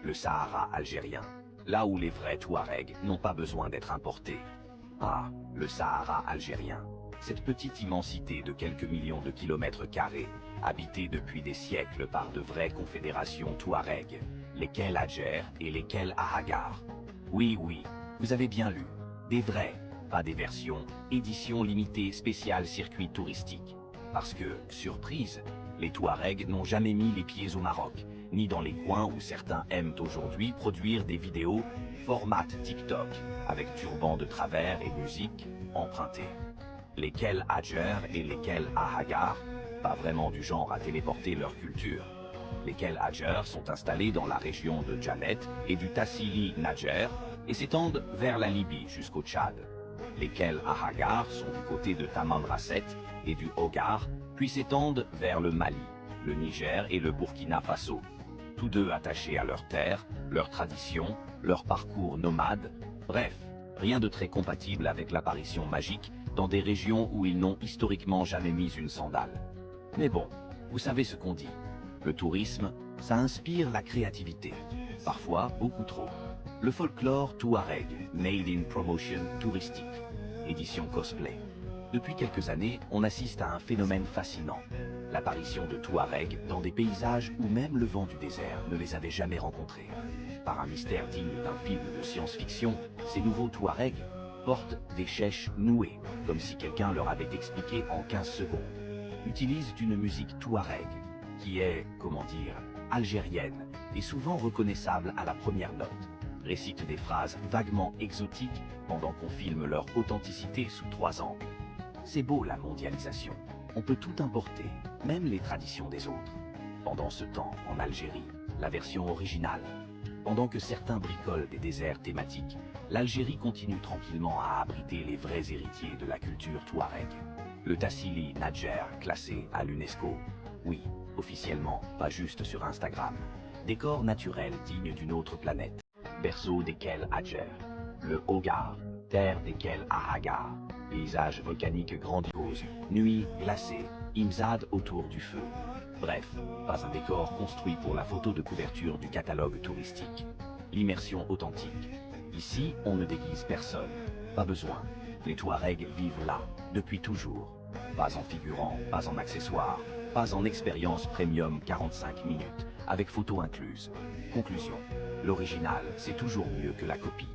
le Sahara algérien, là où les vrais Touaregs n'ont pas besoin d'être importés. Ah, le Sahara algérien, cette petite immensité de quelques millions de kilomètres carrés, habitée depuis des siècles par de vraies confédérations Touaregs, lesquels Hadjer et lesquels Ahagar. Oui, oui, vous avez bien lu, des vrais, pas des versions, édition limitée spéciale circuit touristique. Parce que, surprise, les Touaregs n'ont jamais mis les pieds au Maroc, ni dans les coins où certains aiment aujourd'hui produire des vidéos format TikTok, avec turban de travers et musique empruntée. Lesquels Hadjer et lesquels Ahagar, pas vraiment du genre à téléporter leur culture. Lesquels Hadjer sont installés dans la région de Djanet et du Tassili Nadjer et s'étendent vers la Libye jusqu'au Tchad. Lesquels Ahagar sont du côté de Tamanrasset et du Hogar, puis s'étendent vers le Mali, le Niger et le Burkina Faso. Tous deux attachés à leur terre, leur tradition, leur parcours nomade, bref, rien de très compatible avec l'apparition magique dans des régions où ils n'ont historiquement jamais mis une sandale. Mais bon, vous savez ce qu'on dit. Le tourisme, ça inspire la créativité. Parfois, beaucoup trop. Le folklore Touareg, Made in Promotion touristique. Édition cosplay. Depuis quelques années, on assiste à un phénomène fascinant. L'apparition de Touaregs dans des paysages où même le vent du désert ne les avait jamais rencontrés. Par un mystère digne d'un film de science-fiction, ces nouveaux Touaregs portent des chèches nouées, comme si quelqu'un leur avait expliqué en 15 secondes. Utilisent une musique Touareg, qui est, comment dire, algérienne, et souvent reconnaissable à la première note. Récitent des phrases vaguement exotiques pendant qu'on filme leur authenticité sous 3 angles. C'est beau la mondialisation. On peut tout importer, même les traditions des autres. Pendant ce temps, en Algérie, la version originale. Pendant que certains bricolent des déserts thématiques, l'Algérie continue tranquillement à abriter les vrais héritiers de la culture touareg. Le Tassili Nadjer, classé à l'UNESCO. Oui, officiellement, pas juste sur Instagram. Décor naturel digne d'une autre planète. Berceau desquels Hadjer. Le Hogar, terre desquels Ahagar. Paysage volcanique grandiose, nuit glacée, Imzad autour du feu. Bref, pas un décor construit pour la photo de couverture du catalogue touristique. L'immersion authentique. Ici, on ne déguise personne. Pas besoin. Les Touaregs vivent là, depuis toujours. Pas en figurant, pas en accessoires, pas en expérience premium 45 minutes, avec photo incluse. Conclusion. L'original, c'est toujours mieux que la copie.